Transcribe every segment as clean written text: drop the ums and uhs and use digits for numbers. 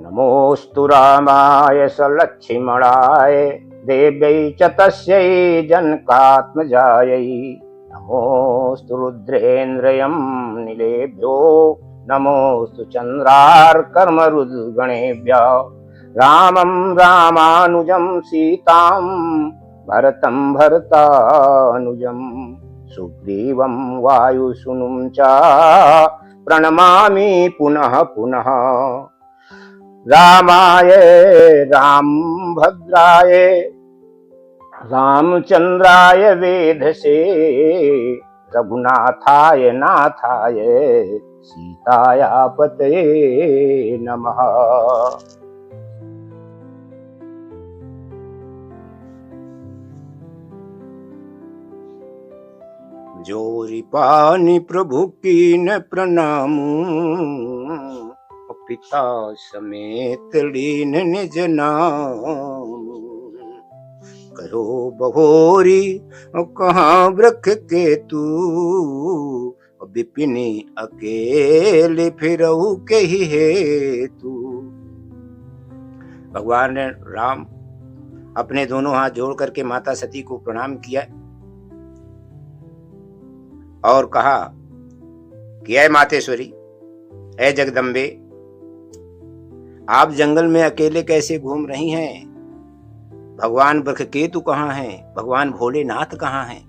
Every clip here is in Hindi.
नमोस्तु रामाय सलक्ष्मणाय देव्यै च तस्यै जनकात्मजायै। नमोस्तु रुद्रेन्द्रयं नीलेभ्यो नमोस्तु चन्द्रार्कमरुद्गणेभ्यः। रामं रामानुजं सीतां भरतं भरतानुजं सुग्रीवं वायुसूनुं च प्रणमामि पुनः पुनः। रामाय रामभद्राय रामचंद्राय वेधसे रघुनाथाय नाथाय सीताया पतये नमः। जोरी पानी प्रभु की न प्रणामू पिता समेत लीन निज नाम। करो बहोरी कहाँ वृक्ष के तू विपिनी अकेले फिरऊ के ही हेतु। भगवान ने राम अपने दोनों हाथ जोड़ करके माता सती को प्रणाम किया और कहा कि ऐ मातेश्वरी, ऐ जगदम्बे, आप जंगल में अकेले कैसे घूम रही हैं? भगवान बृहस्पति कहाँ हैं? भगवान भोलेनाथ कहाँ हैं?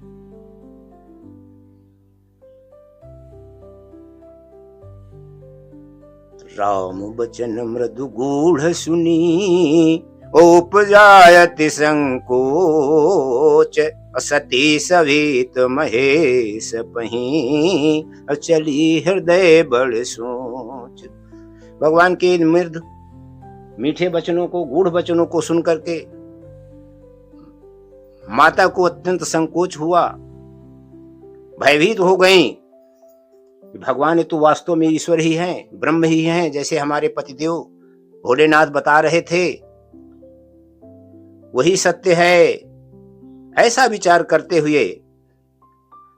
राम बचन मृदु गूढ़ सुनी उपजायति संकोच। सती सवित महेश पही चली हृदय बड़ सोच। भगवान के मृदु मीठे वचनों को, गूढ़ वचनों को सुन करके माता को अत्यंत संकोच हुआ, भयभीत हो गईं। भगवान तो वास्तव में ईश्वर ही हैं, ब्रह्म ही हैं, जैसे हमारे पतिदेव भोलेनाथ बता रहे थे, वही सत्य है। ऐसा विचार करते हुए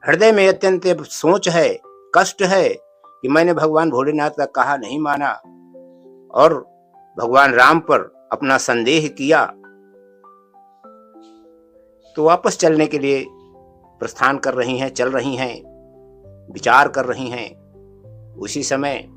हृदय में अत्यंत सोच है, कष्ट है कि मैंने भगवान भोलेनाथ का कहा नहीं माना और भगवान राम पर अपना संदेह किया। तो वापस चलने के लिए प्रस्थान कर रही हैं, चल रही हैं, विचार कर रही हैं। उसी समय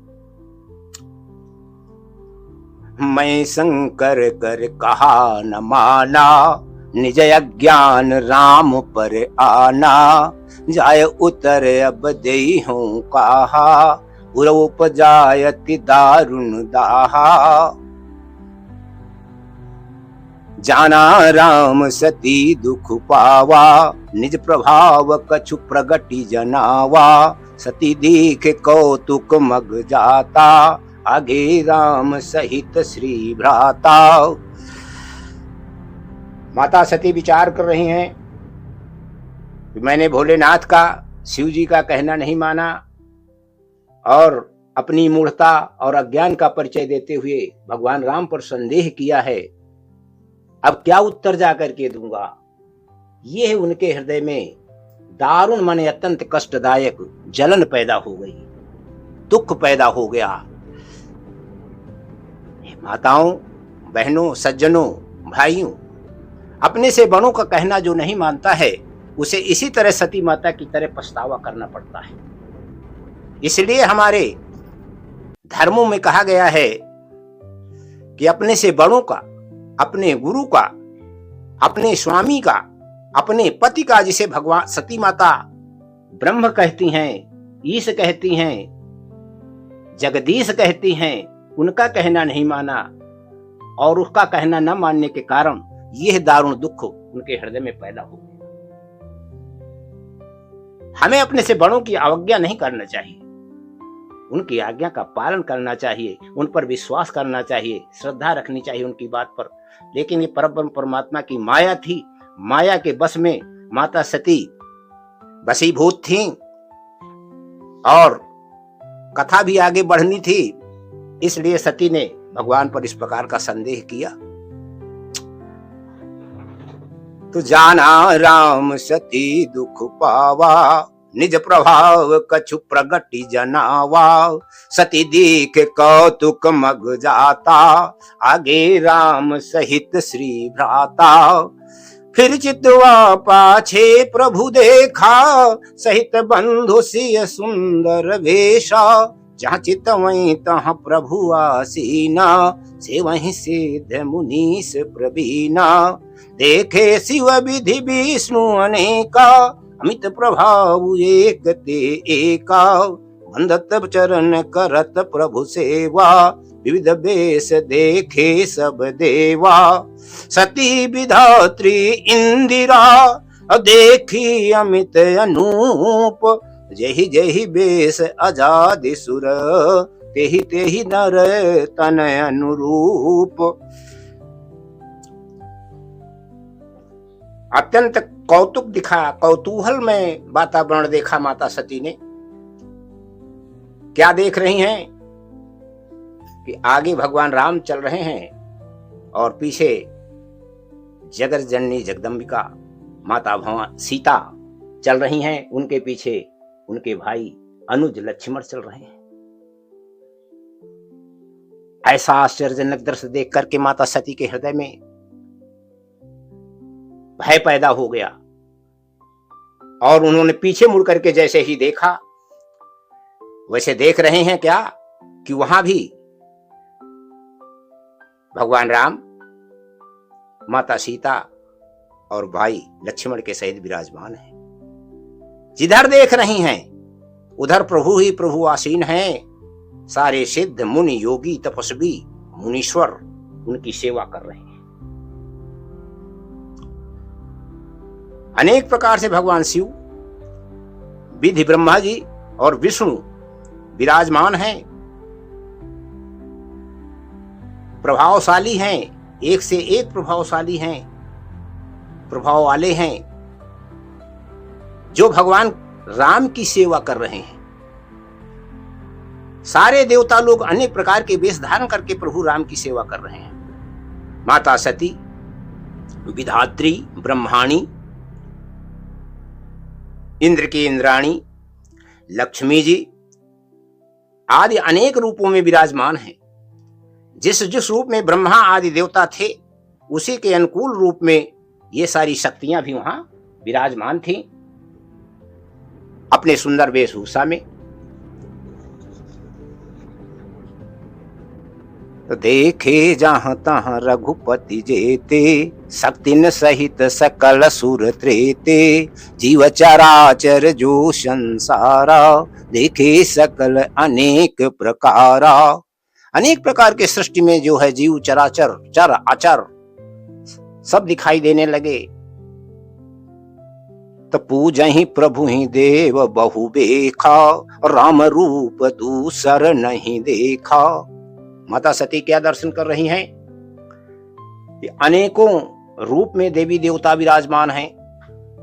मैं शंकर कर कहा न माना, निज अज्ञान राम पर आना। जाय उतर अब देई हूँ कहा, उपजायति दारुण दाहा। जाना राम सती दुख पावा, निज प्रभाव कछु प्रगति जनावा। सती दीख कौतुक मग जाता, आगे राम सहित श्री भ्राता। माता सती विचार कर रही हैं कि मैंने भोलेनाथ का, शिव जी का कहना नहीं माना और अपनी मूढ़ता और अज्ञान का परिचय देते हुए भगवान राम पर संदेह किया है। अब क्या उत्तर जाकर के दूंगा? ये उनके हृदय में दारुण माने अत्यंत कष्टदायक जलन पैदा हो गई, दुख पैदा हो गया। माताओं, बहनों, सज्जनों, भाइयों, अपने से बड़ों का कहना जो नहीं मानता है उसे इसी तरह सती माता की तरह पछतावा करना पड़ता है। इसलिए हमारे धर्मों में कहा गया है कि अपने से बड़ों का, अपने गुरु का, अपने स्वामी का, अपने पति का, जिसे भगवान सती माता ब्रह्म कहती हैं, ईश कहती हैं, जगदीश कहती हैं, उनका कहना नहीं माना और उसका कहना न मानने के कारण यह दारुण दुख उनके हृदय में पैदा हो गया। हमें अपने से बड़ों की अवज्ञा नहीं करना चाहिए, उनकी आज्ञा का पालन करना चाहिए, उन पर विश्वास करना चाहिए, श्रद्धा रखनी चाहिए उनकी बात पर। लेकिन ये परब्रह्म परमात्मा की माया थी, माया के बस में माता सती वशीभूत थीं और कथा भी आगे बढ़नी थी। इसलिए सती ने भगवान पर इस प्रकार का संदेह किया। तो जाना राम सती दुख पावा, निज प्रभाव कछु प्रगति जनावा, सती देख कौतुक मग जाता, आगे राम सहित श्री भ्राता। फिर चितवा पाछे प्रभु देखा, सहित बंधु सिय सुंदर वेशा। जहाँ चित वहीं तहाँ प्रभु आसीना, से वहीं सिद्ध मुनीस प्रवीणा। देखे शिव विधि विष्णु अनेका, अमित प्रभाव एक ते एका। बंधत चरण करत प्रभु सेवा, विविध बेश देखे सब देवा। सती विधात्री इंदिरा, देखी अमित अनूप। जहि जहि बेश अजादि सुर, तेहि तेहि नर तन अनुरूप। अत्यंत कौतुक दिखा, कौतूहल में वातावरण देखा माता सती ने। क्या देख रही हैं कि आगे भगवान राम चल रहे हैं और पीछे जगत जननी जगदम्बिका माता भगवान सीता चल रही हैं, उनके पीछे उनके भाई अनुज लक्ष्मण चल रहे हैं। ऐसा आश्चर्यजनक दृश्य देख करके माता सती के हृदय में भय पैदा हो गया और उन्होंने पीछे मुड़ करके जैसे ही देखा, वैसे देख रहे हैं क्या कि वहां भी भगवान राम, माता सीता और भाई लक्ष्मण के सहित विराजमान हैं। जिधर देख रही हैं उधर प्रभु ही प्रभु आसीन हैं। सारे सिद्ध मुनि योगी तपस्वी मुनीश्वर उनकी सेवा कर रहे हैं। अनेक प्रकार से भगवान शिव, विधि ब्रह्मा जी और विष्णु विराजमान हैं। प्रभावशाली हैं, एक से एक प्रभावशाली हैं, प्रभाव वाले हैं, जो भगवान राम की सेवा कर रहे हैं। सारे देवता लोग अनेक प्रकार के वेश धारण करके प्रभु राम की सेवा कर रहे हैं। माता सती, विधात्री, ब्रह्माणी, इंद्र की इंद्राणी, लक्ष्मी जी आदि अनेक रूपों में विराजमान हैं। जिस जिस रूप में ब्रह्मा आदि देवता थे, उसी के अनुकूल रूप में ये सारी शक्तियां भी वहां विराजमान थीं, अपने सुंदर वेशभूषा में। देखे जहाँ तहाँ रघुपति जेते, शक्ति न सहित सकल सुर त्रेते। जीव चराचर जो संसारा, देखे सकल अनेक प्रकारा। अनेक प्रकार के सृष्टि में जो है जीव चराचर, चर अचर सब दिखाई देने लगे। तो पूजहि प्रभु ही देव बहु बेखा, राम रूप दूसर नहीं देखा। माता सती क्या दर्शन कर रही हैं? अनेकों रूप में देवी देवता विराजमान हैं,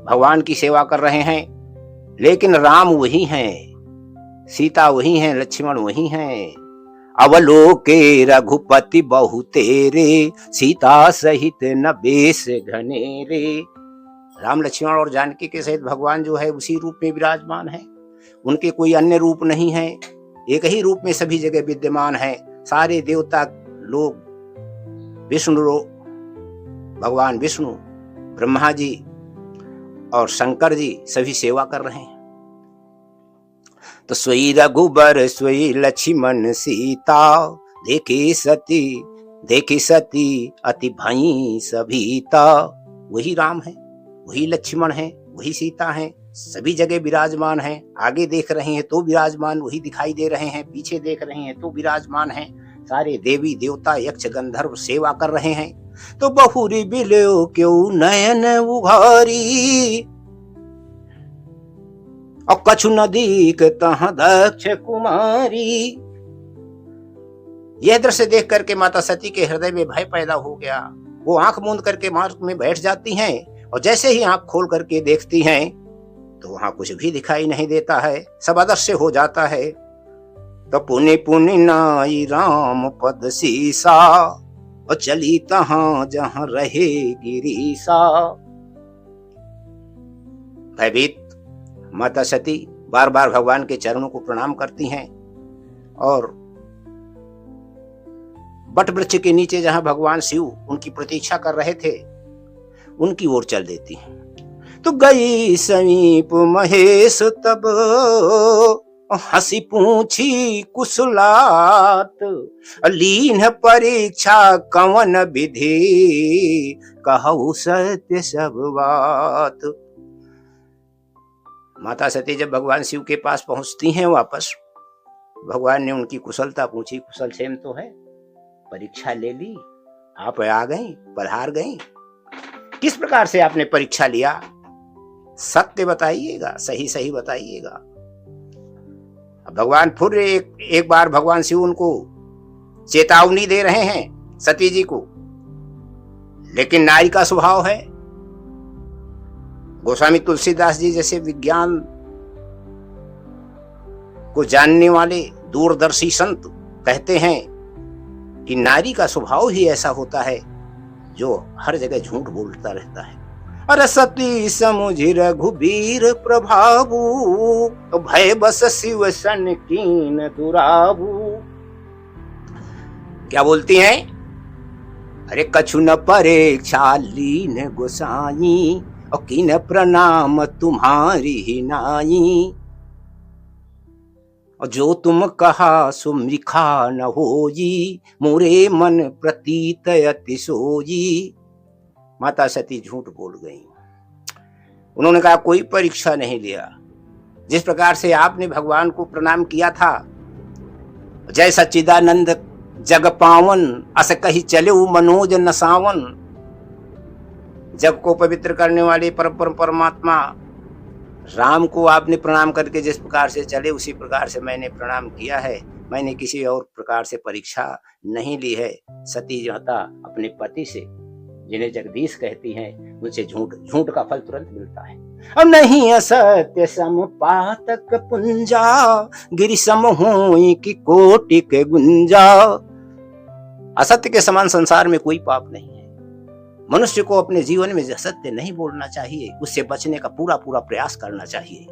भगवान की सेवा कर रहे हैं, लेकिन राम वही हैं, सीता वही हैं, लक्ष्मण वही हैं। अवलोके रघुपति बहु तेरे, सीता सहित न बेस घनेरे। राम लक्ष्मण और जानकी के सहित भगवान जो है उसी रूप में विराजमान है, उनके कोई अन्य रूप नहीं है, एक ही रूप में सभी जगह विद्यमान है। सारे देवता लोग, विष्णु लोग, भगवान विष्णु, ब्रह्मा जी और शंकर जी सभी सेवा कर रहे हैं। तो सोई रघुबर सोई लक्ष्मण सीता, देखी सती अति भई सभीता। वही राम है, वही लक्ष्मण है, वही सीता है, सभी जगह विराजमान हैं। आगे देख रहे हैं तो विराजमान वही दिखाई दे रहे हैं, पीछे देख रहे हैं तो विराजमान हैं। सारे देवी देवता यक्ष गंधर्व सेवा कर रहे हैं। तो बहुरी बिलो क्यों नयन उघारी, और कछु नदी के तहाँ दक्ष कुमारी। यह दृश्य देख करके माता सती के हृदय में भय पैदा हो गया। वो आंख मूंद करके मार्ग में बैठ जाती हैं और जैसे ही आंख खोल करके देखती हैं तो वहां कुछ भी दिखाई नहीं देता है, सब अदृश्य हो जाता है। तो पुनि पुनि नाई राम पद सीसा, और चली तहां जहां रहे गिरीसा। भयभीत माता सती बार बार भगवान के चरणों को प्रणाम करती हैं और बट वृक्ष के नीचे जहां भगवान शिव उनकी प्रतीक्षा कर रहे थे उनकी ओर चल देती हैं। तो गई समीप महेश तब हंसी पूछी कुशलात, लीन परीक्षा कवन विधि कहु सत्य सब बात। माता सती जब भगवान शिव के पास पहुंचती हैं वापस, भगवान ने उनकी कुशलता पूछी, कुशल क्षेम तो है, परीक्षा ले ली, आप आ गई, पधार गई, किस प्रकार से आपने परीक्षा लिया, सत्य बताइएगा, सही सही बताइएगा। भगवान फिर एक बार भगवान शिव उनको चेतावनी दे रहे हैं सती जी को, लेकिन नारी का स्वभाव है। गोस्वामी तुलसीदास जी जैसे विज्ञान को जानने वाले दूरदर्शी संत कहते हैं कि नारी का स्वभाव ही ऐसा होता है जो हर जगह झूठ बोलता रहता है। अरे सती समुझ रघुबीर प्रभाबू, भय बस शिव सन कीन दुराबू। क्या बोलती हैं? अरे कछु न परीक्षा लीन गोसाई, और कीन प्रणाम तुम्हारी ही नाई। और जो तुम कहा सो मृखा न होई, मोरे मन प्रतीत अति सोई। माता सती झूठ बोल गई। उन्होंने कहा कोई परीक्षा नहीं लिया। जिस प्रकार से आपने भगवान को प्रणाम किया था, जय सच्चिदानंद जग पावन, अस कही चले मनोज नसावन। जग को पवित्र करने वाले परम परमात्मा राम को आपने प्रणाम करके जिस प्रकार से चले, उसी प्रकार से मैंने प्रणाम किया है। मैंने किसी और प्रकार से परीक्षा नहीं ली है। सती माता अपने पति से, जिन्हें जगदीश कहती हैं, उनसे झूठ का फल तुरंत मिलता है। अब नहीं असत्य सम पातक पुंजा, गिरि सम होई की कोटि के गुंजा। असत्य के समान संसार में कोई पाप नहीं है। मनुष्य को अपने जीवन में असत्य नहीं बोलना चाहिए, उससे बचने का पूरा पूरा प्रयास करना चाहिए।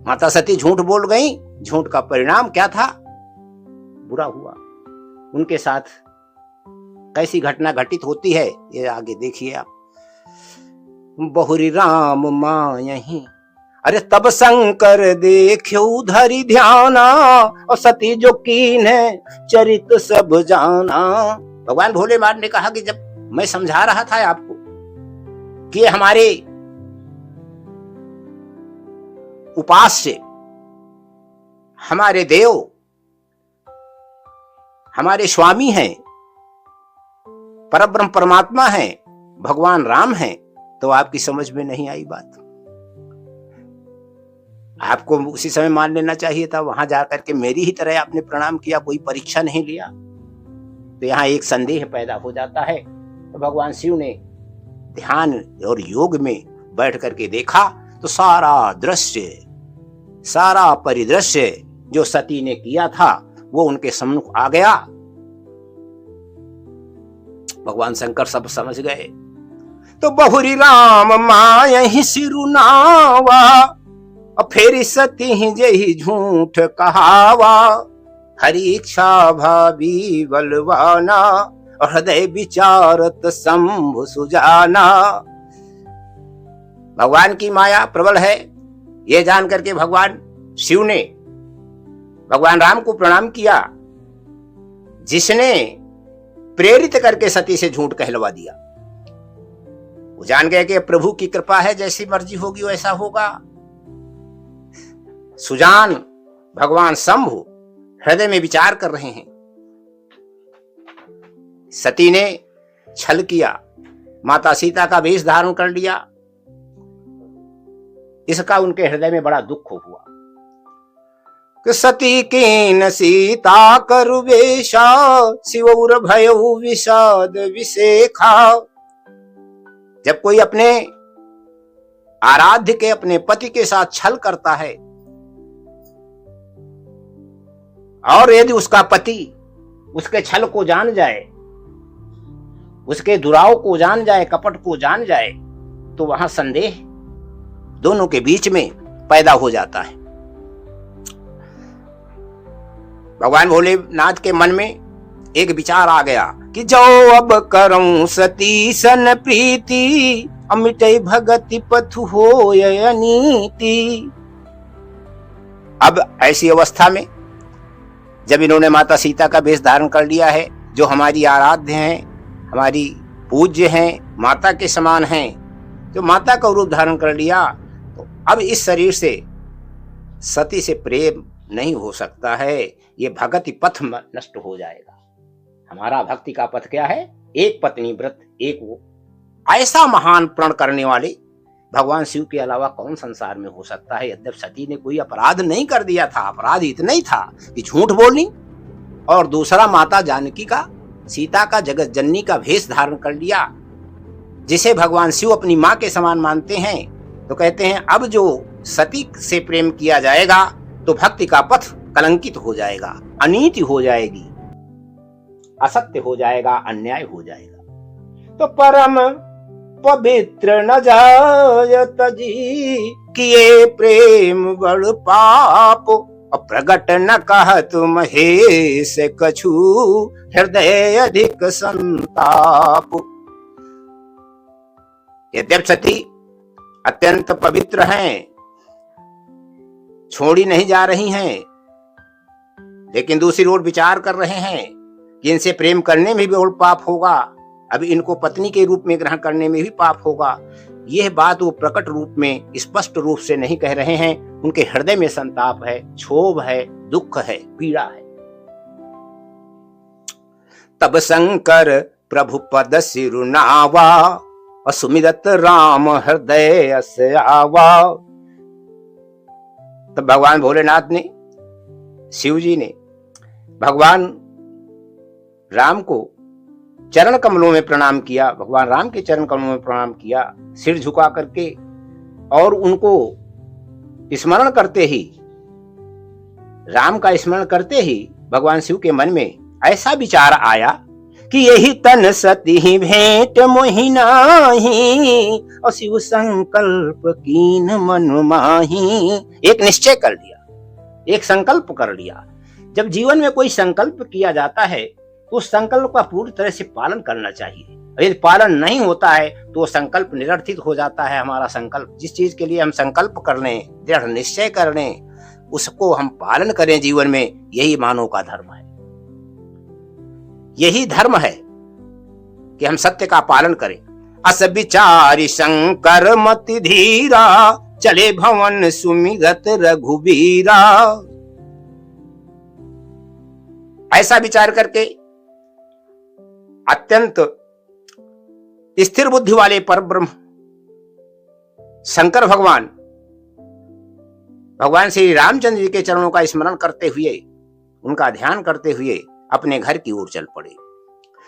माता सती झूठ बोल गई। झूठ का परिणाम क्या था? बुरा हुआ। उनके साथ कैसी घटना घटित होती है ये आगे देखिए आप। बहुरी राम मायहि, अरे तब शंकर देख्यो धरि ध्याना, और सती जो कीन है चरित सब जाना। भगवान भोले नाथ ने कहा कि जब मैं समझा रहा था आपको कि हमारे उपास्य, हमारे देव, हमारे स्वामी हैं, परब्रह्म परमात्मा हैं, भगवान राम हैं, तो आपकी समझ में नहीं आई बात। आपको उसी समय मान लेना चाहिए था। वहां जाकर के मेरी ही तरह आपने प्रणाम किया, कोई परीक्षा नहीं लिया। तो यहाँ एक संदेह पैदा हो जाता है। तो भगवान शिव ने ध्यान और योग में बैठ करके देखा तो सारा दृश्य, सारा परिदृश्य जो सती ने किया था वो उनके सम्मुख आ गया। भगवान शंकर सब समझ गए। तो बहुरी राम मायहि सिरुनावा, और फेरी सती जही झूठ कहावा। हरि इच्छा भावी बलवाना, और हृदय विचारत शंभु सुजाना। भगवान की माया प्रबल है, यह जान करके भगवान शिव ने भगवान राम को प्रणाम किया, जिसने प्रेरित करके सती से झूठ कहलवा दिया। वो जान गए कि प्रभु की कृपा है, जैसी मर्जी होगी वैसा होगा। सुजान भगवान शंभु हृदय में विचार कर रहे हैं। सती ने छल किया, माता सीता का वेश धारण कर लिया। इसका उनके हृदय में बड़ा दुख हुआ कि सती कीन सीता करु वेशा, शिवउर भयउ विषाद विशेखा। जब कोई अपने आराध्य के, अपने पति के साथ छल करता है, और यदि उसका पति उसके छल को जान जाए, उसके दुराव को जान जाए, कपट को जान जाए, तो वहां संदेह दोनों के बीच में पैदा हो जाता है। भगवान भोलेनाथ के मन में एक विचार आ गया कि जो अब करऊं सती सन प्रीति, अमिटै भगति पथु होय अनीति। अब ऐसी अवस्था में जब इन्होंने माता सीता का वेश धारण कर लिया है, जो हमारी आराध्य हैं, हमारी पूज्य हैं, माता के समान हैं, जो माता का रूप धारण कर लिया, तो अब इस शरीर से सती से प्रेम नहीं हो सकता है। ये भक्ति पथ नष्ट हो जाएगा। हमारा भक्ति का पथ क्या है? एक पत्नी व्रत, एक वो। ऐसा महान प्रण करने वाले भगवान शिव के अलावा कौन संसार में हो सकता है? यद्यप सती ने कोई अपराध नहीं कर दिया था, अपराध इतना ही था कि झूठ बोलनी, और दूसरा माता जानकी का, सीता का, जगत जननी का वेश धारण कर लिया, जिसे भगवान शिव अपनी मां के समान मानते हैं। तो कहते हैं अब जो सती से प्रेम किया जाएगा तो भक्ति का पथ कलंकित हो जाएगा, अनीति हो जाएगी, असत्य हो जाएगा, अन्याय हो जाएगा। तो परम पवित्र न जायत जी, किए प्रेम बड़ पाप, प्रगट न कहत महेश कछु, हृदय अधिक संताप। यद्यप सती अत्यंत पवित्र हैं, छोड़ी नहीं जा रही हैं, लेकिन दूसरी ओर विचार कर रहे हैं कि इनसे प्रेम करने में भी और पाप होगा, अब इनको पत्नी के रूप में ग्रहण करने में भी पाप होगा। यह बात वो प्रकट रूप में, स्पष्ट रूप से नहीं कह रहे हैं। उनके हृदय में संताप है, क्षोभ है, दुख है, पीड़ा है। तब शंकर प्रभु पद सिरुनावा, असुमिरत राम हृदय से आवा। तब भगवान भोलेनाथ ने, शिव जी ने भगवान राम को चरण कमलों में प्रणाम किया, भगवान राम के चरण कमलों में प्रणाम किया, सिर झुका करके, और उनको स्मरण करते ही, राम का स्मरण करते ही भगवान शिव के मन में ऐसा विचार आया कि यही तन सती भेंट मोहि नाहि, और शिव संकल्प कीन मन माही। एक निश्चय कर लिया, एक संकल्प कर लिया। जब जीवन में कोई संकल्प किया जाता है तो उस संकल्प का पूरी तरह से पालन करना चाहिए। यदि पालन नहीं होता है तो संकल्प निरर्थित हो जाता है। हमारा संकल्प, जिस चीज के लिए हम संकल्प कर लें, दृढ़ निश्चय कर लें, उसको हम पालन करें जीवन में, यही मानव का धर्म है। यही धर्म है कि हम सत्य का पालन करें। अस विचारि शंकर मति धीरा, चले भवन सुमिरत रघुबीरा। ऐसा विचार करके अत्यंत स्थिर बुद्धि वाले परब्रह्म शंकर भगवान, भगवान श्री रामचंद्र जी के चरणों का स्मरण करते हुए, उनका ध्यान करते हुए अपने घर की ओर चल पड़े।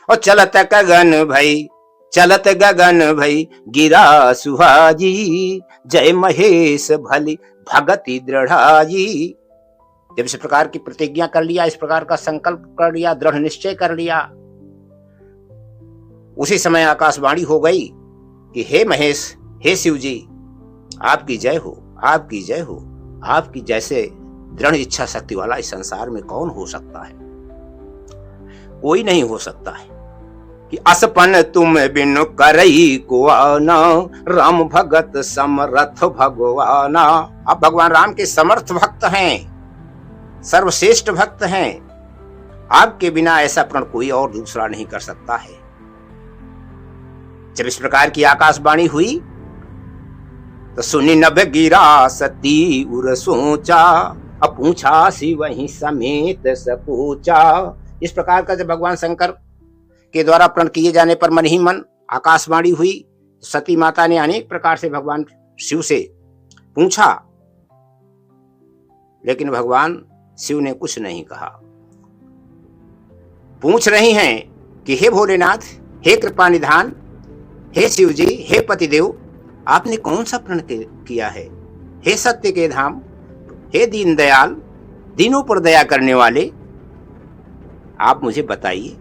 और चलत गगन भई गिरा सुहाजी, जय महेश भली भगति दृढ़ाजी। जब इस प्रकार की प्रतिज्ञा कर लिया, इस प्रकार का संकल्प कर लिया, दृढ़ निश्चय कर लिया, उसी समय आकाशवाणी हो गई कि हे महेश, हे शिव जी, आपकी जय हो, आपकी जय हो। आपकी जैसे दृढ़ इच्छा शक्ति वाला इस संसार में कौन हो सकता है? कोई नहीं हो सकता है। कि असपन तुम बिनु करई को आना, राम भगत समर्थ भगवाना। आप भगवान राम के समर्थ भक्त हैं, सर्वश्रेष्ठ भक्त हैं। आपके बिना ऐसा प्रण कोई और दूसरा नहीं कर सकता है। जब इस प्रकार की आकाशवाणी हुई तो सुनी नभ गिरा सती उर सोचा, अपूछा सी वहीं समेत सपूचा। इस प्रकार का जब भगवान शंकर के द्वारा प्रण किए जाने पर मन ही मन आकाशवाणी हुई, सती माता ने अनेक प्रकार से भगवान शिव से पूछा, लेकिन भगवान शिव ने कुछ नहीं कहा। पूछ रही हैं कि हे भोलेनाथ, हे कृपा निधान, हे शिव जी, हे पतिदेव, आपने कौन सा प्रण किया है? हे सत्य के धाम, हे दीन दयाल, दीनों पर दया करने वाले, आप मुझे बताइए।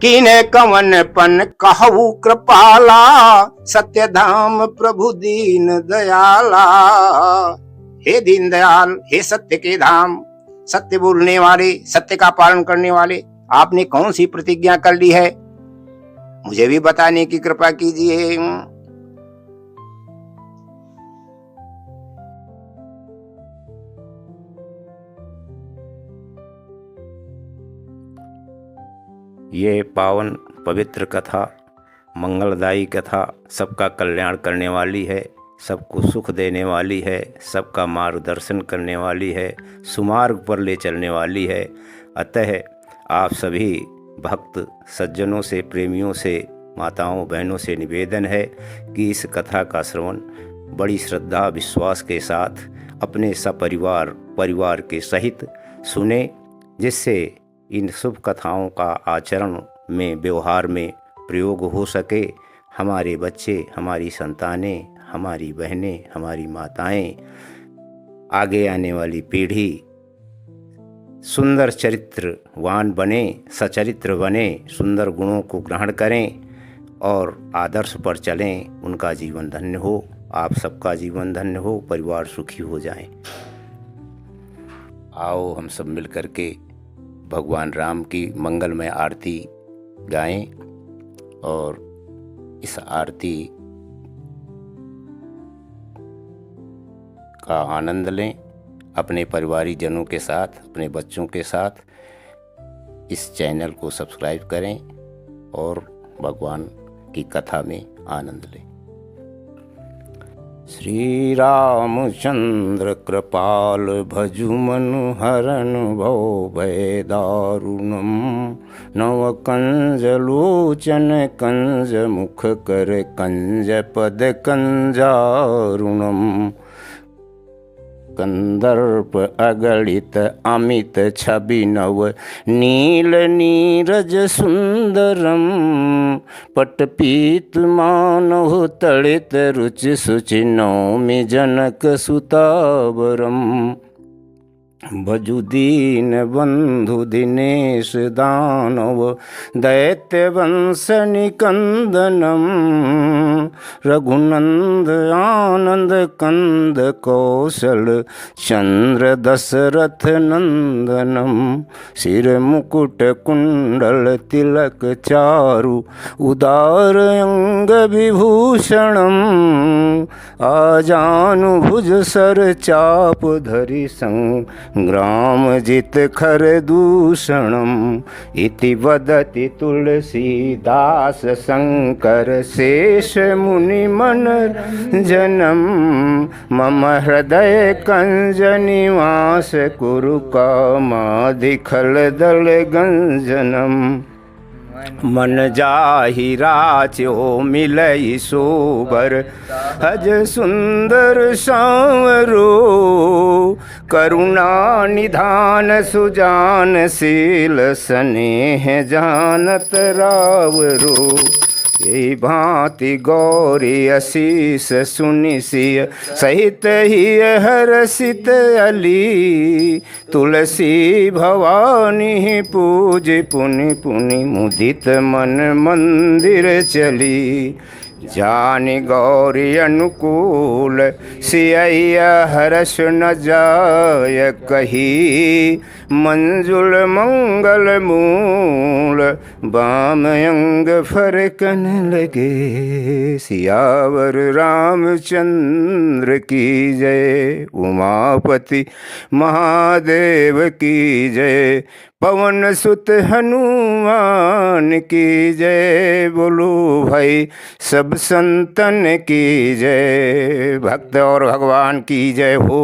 कीने कवन पन कहू कृपाला, सत्य धाम प्रभु दीन दयाला। हे दीन दयाल, हे सत्य के धाम, सत्य बोलने वाले, सत्य का पालन करने वाले, आपने कौन सी प्रतिज्ञा कर ली है, मुझे भी बताने की कृपा कीजिए। ये पावन पवित्र कथा, मंगलदायी कथा सबका कल्याण करने वाली है, सबको सुख देने वाली है, सबका मार्गदर्शन करने वाली है, सुमार्ग पर ले चलने वाली है। अतः आप सभी भक्त सज्जनों से, प्रेमियों से, माताओं बहनों से निवेदन है कि इस कथा का श्रवण बड़ी श्रद्धा विश्वास के साथ अपने सपरिवार, परिवार के सहित सुने, जिससे इन शुभ कथाओं का आचरण में, व्यवहार में प्रयोग हो सके। हमारे बच्चे, हमारी संतानें, हमारी बहनें, हमारी माताएं, आगे आने वाली पीढ़ी सुंदर चरित्रवान बने, सचरित्र बने, सुंदर गुणों को ग्रहण करें और आदर्श पर चलें। उनका जीवन धन्य हो, आप सबका जीवन धन्य हो, परिवार सुखी हो जाएं। आओ हम सब मिल कर के भगवान राम की मंगलमय आरती गाएं और इस आरती का आनंद लें। अपने परिवारीजनों के साथ, अपने बच्चों के साथ इस चैनल को सब्सक्राइब करें और भगवान की कथा में आनंद लें। श्री रामचंद्र कृपाल भजु मनु हरन भव भय दारुणम, नव कंज लोचन कंज मुख कर कंज पद कंजारुणम, कंदर्प अगणित अमित छवि नव नील नीरज सुंदरम, पटपीत मानव तड़ित रुचि सुचि नौमि जनक सुतावरम, भजु दीन बंधु दिनेश दानव दैत्य वंश निकंदनम, रघुनंद आनंद कंद कौशल चंद्र दशरथ नंदनम, सिर मुकुट कुंडल तिलक चारु उदार अंग विभूषणम, आजानुभुज सर चाप धरि संग ग्राम जित खर दूषणम, इति वदति तुलसीदास शंकर शेष मुनि मन जनम, मम हृदय कंज निवास कुरु कामादि खल दल गंजनम, मन जाहि राच्यो मिलई सोबर हज सुंदर सांवरो, करुणा निधान सुजान शील स्नेह जानत रावरो, यही भांति गौरी असीस सुनि सिय सहित ही हरसित अली, तुलसी भवानी पूज पुनि पुनि मुदित मन मंदिर चली, जानि गौरी अनुकूल सिया हर्ष न जाय कही, मंजुल मंगल मूल बाम अंग फरकन लगे, सियावर रामचंद्र की जय, उमापति महादेव की जय, पवन सुत हनुमान की जय, बोलो भाई सब संतन की जय, भक्त और भगवान की जय हो।